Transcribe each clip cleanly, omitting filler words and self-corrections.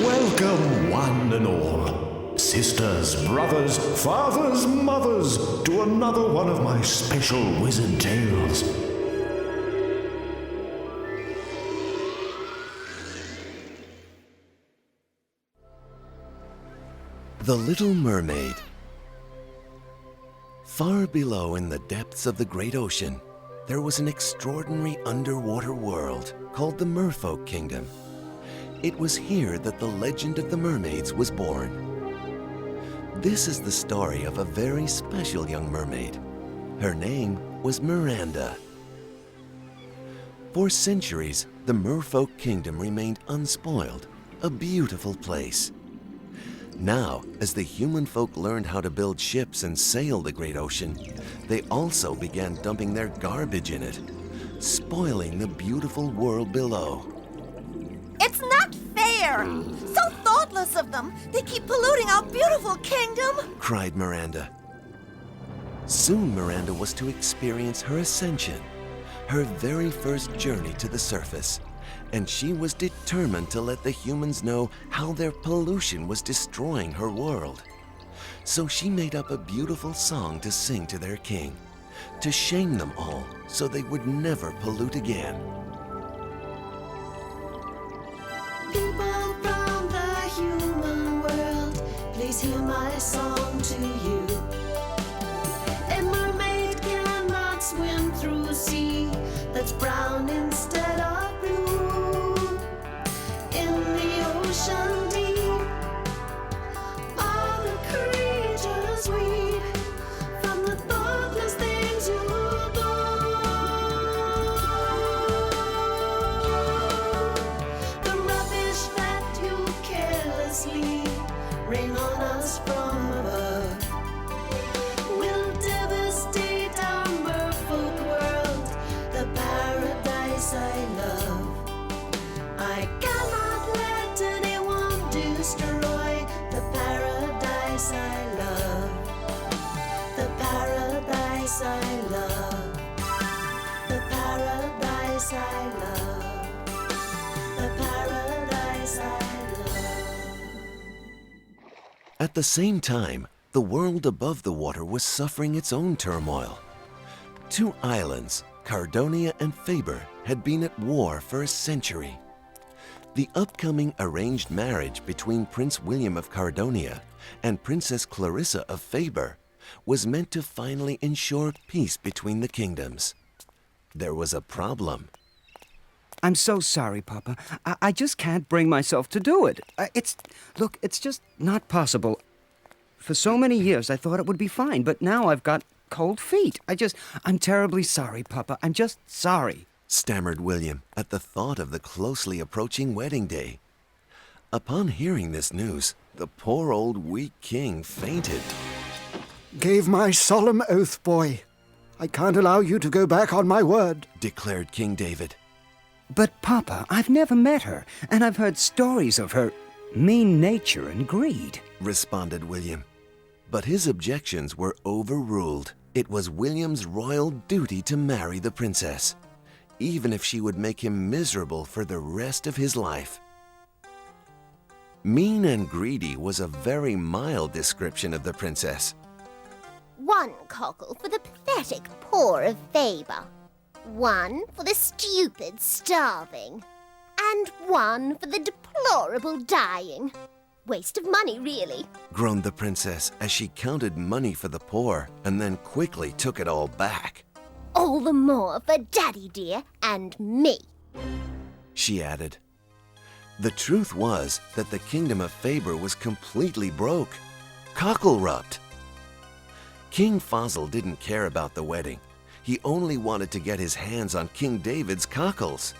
Welcome, one and all, sisters, brothers, fathers, mothers, to another one of my special wizard tales. The Little Mermaid. Far below in the depths of the great ocean, there was an extraordinary underwater world called the Merfolk Kingdom. It was here that the legend of the mermaids was born. This is the story of a very special young mermaid. Her name was Miranda. For centuries, the Merfolk Kingdom remained unspoiled, a beautiful place. Now, as the human folk learned how to build ships and sail the great ocean, they also began dumping their garbage in it, spoiling the beautiful world below. It's not fair! So thoughtless of them! They keep polluting our beautiful kingdom! Cried Miranda. Soon Miranda was to experience her ascension, her very first journey to the surface, and she was determined to let the humans know how their pollution was destroying her world. So she made up a beautiful song to sing to their king, to shame them all so they would never pollute again. People from the human world, please hear my song to you. A mermaid cannot swim through a sea that's brown instead of blue. In the ocean deep, all the creatures weep from the thoughtless things you do. The rubbish that you carelessly rain on us from above will devastate our merfolk world, the paradise I love. I cannot let anyone destroy the paradise I love. The paradise I love. The paradise I love. The paradise I love. At the same time, the world above the water was suffering its own turmoil. Two islands, Cardonia and Faber, had been at war for a century. The upcoming arranged marriage between Prince William of Cardonia and Princess Clarissa of Faber was meant to finally ensure peace between the kingdoms. There was a problem. I'm so sorry, Papa. I just can't bring myself to do it. Look, it's just not possible. For so many years, I thought it would be fine, but now I've got cold feet. I'm terribly sorry, Papa. I'm just sorry. Stammered William at the thought of the closely approaching wedding day. Upon hearing this news, the poor old weak king fainted. Gave my solemn oath, boy. I can't allow you to go back on my word, Declared King David. But, Papa, I've never met her, and I've heard stories of her mean nature and greed, Responded William. But his objections were overruled. It was William's royal duty to marry the princess, even if she would make him miserable for the rest of his life. Mean and greedy was a very mild description of the princess. One cockle for the pathetic poor of Faber, one for the stupid starving, and one for the deplorable dying. Waste of money, really, Groaned the princess as she counted money for the poor and then quickly took it all back. All the more for Daddy dear and me. She added. The truth was that the kingdom of Faber was completely broke, cockle-rupt. King Fozzel didn't care about the wedding. He only wanted to get his hands on King David's cockles.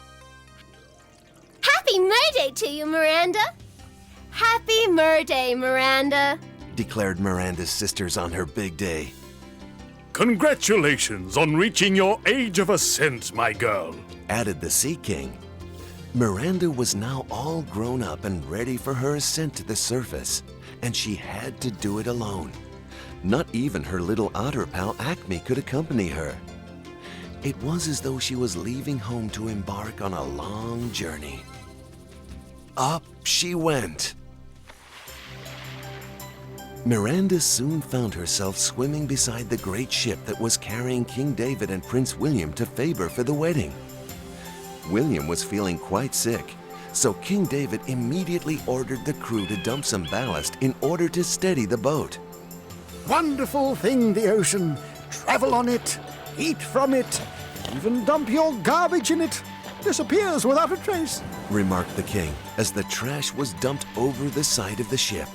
Happy Merday to you, Miranda. Happy Merday, Miranda. Declared Miranda's sisters on her big day. Congratulations on reaching your age of ascent, my girl. Added the Sea King. Miranda was now all grown up and ready for her ascent to the surface, and she had to do it alone. Not even her little otter pal Acme could accompany her. It was as though she was leaving home to embark on a long journey. Up she went. Miranda soon found herself swimming beside the great ship that was carrying King David and Prince William to Faber for the wedding. William was feeling quite sick, so King David immediately ordered the crew to dump some ballast in order to steady the boat. Wonderful thing, the ocean. Travel on it, eat from it, even dump your garbage in it. Disappears without a trace, remarked the king as the trash was dumped over the side of the ship.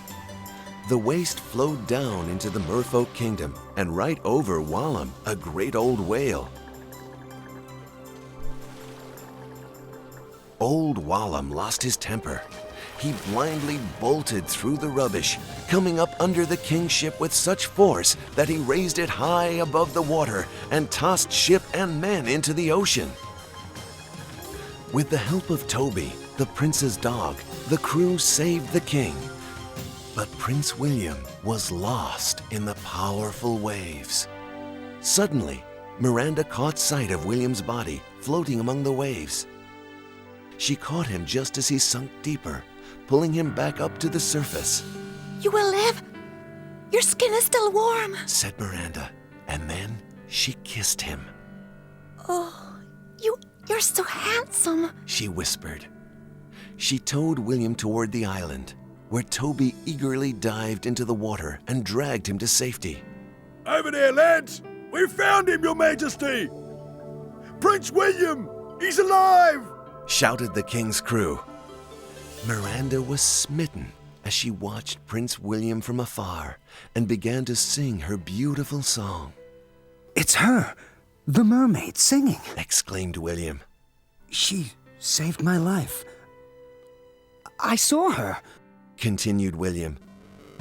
The waste flowed down into the Merfolk Kingdom and right over Wallam, a great old whale. Old Wallam lost his temper. He blindly bolted through the rubbish, coming up under the king's ship with such force that he raised it high above the water and tossed ship and men into the ocean. With the help of Toby, the prince's dog, the crew saved the king. But Prince William was lost in the powerful waves. Suddenly, Miranda caught sight of William's body floating among the waves. She caught him just as he sunk deeper, pulling him back up to the surface. You will live? Your skin is still warm, said Miranda, and then she kissed him. Oh, you're so handsome, she whispered. She towed William toward the island, where Toby eagerly dived into the water and dragged him to safety. Over there, lads! We found him, Your Majesty! Prince William! He's alive! Shouted the king's crew. Miranda was smitten as she watched Prince William from afar and began to sing her beautiful song. It's her, the mermaid, singing, exclaimed William. She saved my life. I saw her, continued William.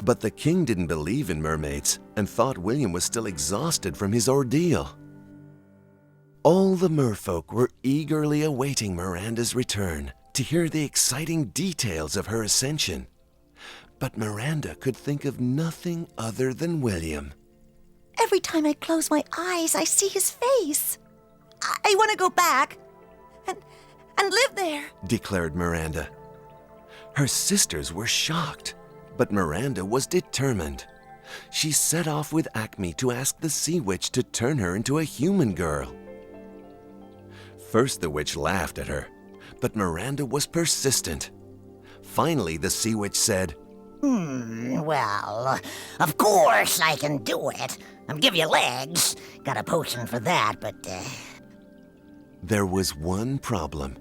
But the king didn't believe in mermaids and thought William was still exhausted from his ordeal. All the merfolk were eagerly awaiting Miranda's return to hear the exciting details of her ascension. But Miranda could think of nothing other than William. Every time I close my eyes, I see his face. I want to go back and live there, declared Miranda. Her sisters were shocked, but Miranda was determined. She set off with Acme to ask the sea witch to turn her into a human girl. First the witch laughed at her, but Miranda was persistent. Finally, the sea witch said, Well, of course I can do it. I'll give you legs. Got a potion for that, but... There was one problem.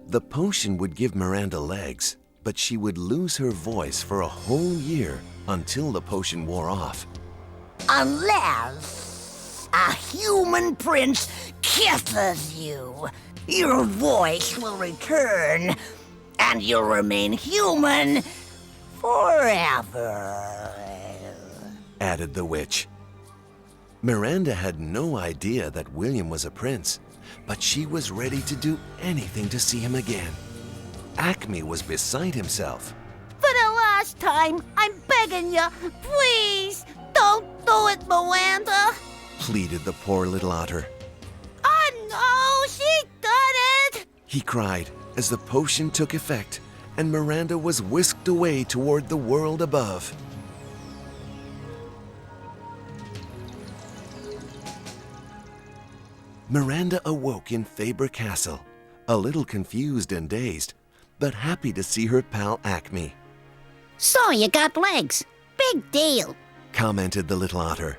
The potion would give Miranda legs, but she would lose her voice for a whole year until the potion wore off. Unless a human prince kisses you, your voice will return, and you'll remain human forever, added the witch. Miranda had no idea that William was a prince, but she was ready to do anything to see him again. Acme was beside himself. For the last time, I'm begging you, please, don't do it, Miranda. Pleaded the poor little otter. Oh no, she done it! He cried as the potion took effect and Miranda was whisked away toward the world above. Miranda awoke in Faber Castle, a little confused and dazed, but happy to see her pal Acme. So you got legs. Big deal, commented the little otter.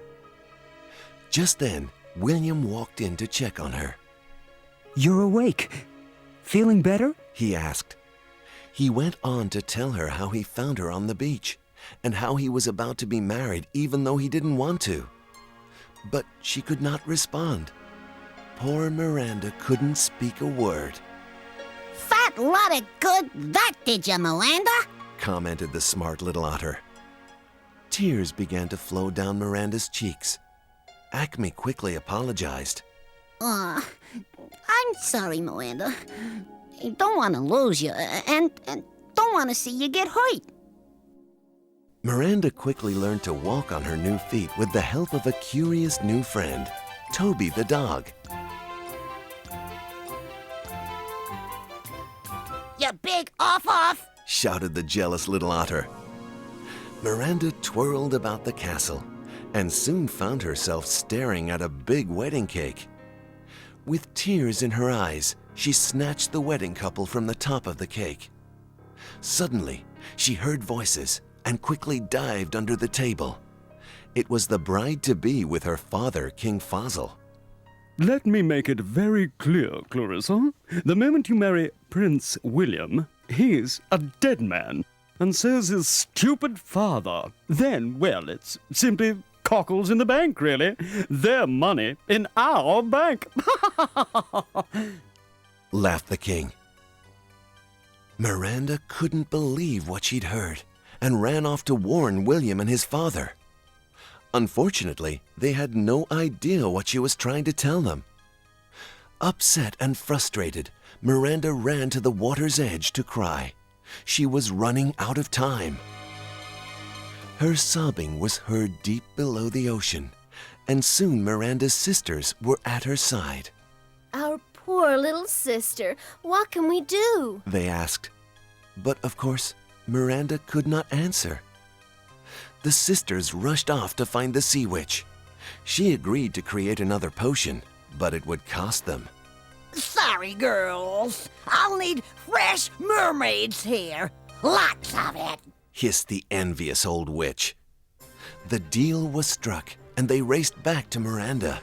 Just then, William walked in to check on her. You're awake. Feeling better? He asked. He went on to tell her how he found her on the beach and how he was about to be married even though he didn't want to. But she could not respond. Poor Miranda couldn't speak a word. Fat lot of good that did you, Miranda, commented the smart little otter. Tears began to flow down Miranda's cheeks. Acme quickly apologized. I'm sorry, Miranda. I don't want to lose you, and don't want to see you get hurt. Miranda quickly learned to walk on her new feet with the help of a curious new friend, Toby the dog. You big off-off, shouted the jealous little otter. Miranda twirled about the castle and soon found herself staring at a big wedding cake. With tears in her eyes, she snatched the wedding couple from the top of the cake. Suddenly, she heard voices and quickly dived under the table. It was the bride-to-be with her father, King Fazl. Let me make it very clear, Clarissa. The moment you marry Prince William, he's a dead man, and so's his stupid father. Then, well, it's simply cockles in the bank, really. Their money in our bank. Laughed the king. Miranda couldn't believe what she'd heard and ran off to warn William and his father. Unfortunately, they had no idea what she was trying to tell them. Upset and frustrated, Miranda ran to the water's edge to cry. She was running out of time. Her sobbing was heard deep below the ocean, and soon Miranda's sisters were at her side. Our poor little sister, what can we do? They asked. But of course, Miranda could not answer. The sisters rushed off to find the sea witch. She agreed to create another potion, but it would cost them. Sorry, girls. I'll need fresh mermaids here. Lots of it. Hissed the envious old witch. The deal was struck, and they raced back to Miranda.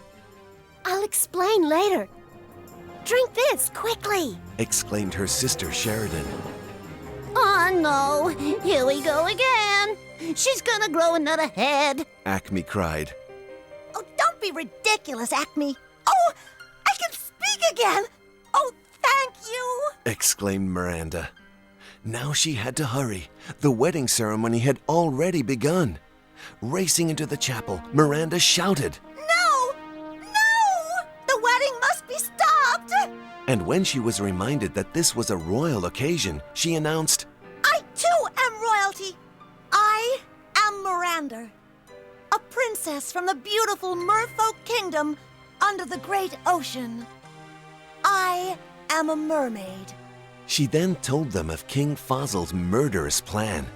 I'll explain later. Drink this, quickly. Exclaimed her sister Sheridan. Oh, no. Here we go again. She's gonna grow another head. Acme cried. Oh, don't be ridiculous, Acme. Oh, I can speak again. Oh, thank you. Exclaimed Miranda. Now she had to hurry. The wedding ceremony had already begun. Racing into the chapel, Miranda shouted. No! No! The wedding must be stopped! And when she was reminded that this was a royal occasion, she announced, I too am royalty. I am Miranda, a princess from the beautiful Merfolk Kingdom under the great ocean. I am a mermaid. She then told them of King Fazl's murderous plan.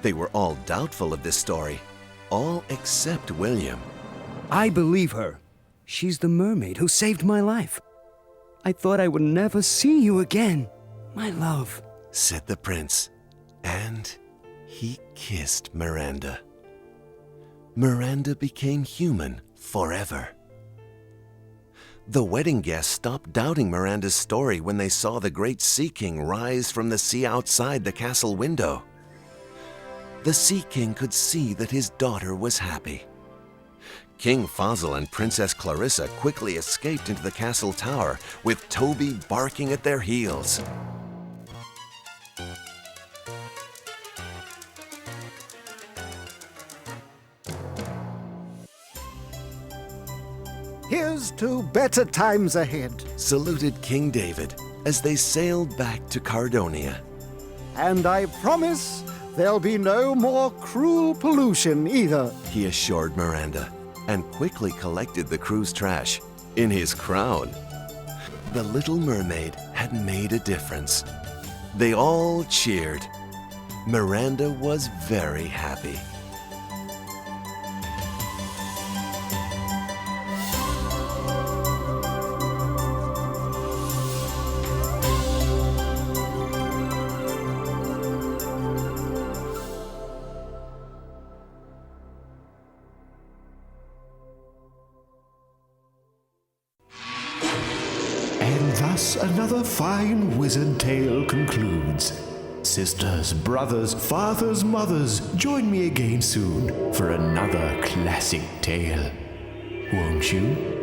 They were all doubtful of this story, all except William. I believe her. She's the mermaid who saved my life. I thought I would never see you again, my love, said the prince, and he kissed Miranda. Miranda became human forever. The wedding guests stopped doubting Miranda's story when they saw the great Sea King rise from the sea outside the castle window. The Sea King could see that his daughter was happy. King Fazl and Princess Clarissa quickly escaped into the castle tower, with Toby barking at their heels. Here's to better times ahead. Saluted King David as they sailed back to Cardonia. And I promise there'll be no more cruel pollution either, he assured Miranda, and quickly collected the crew's trash in his crown. The Little Mermaid had made a difference. They all cheered. Miranda was very happy. And thus another fine wizard tale concludes. Sisters, brothers, fathers, mothers, join me again soon for another classic tale. Won't you?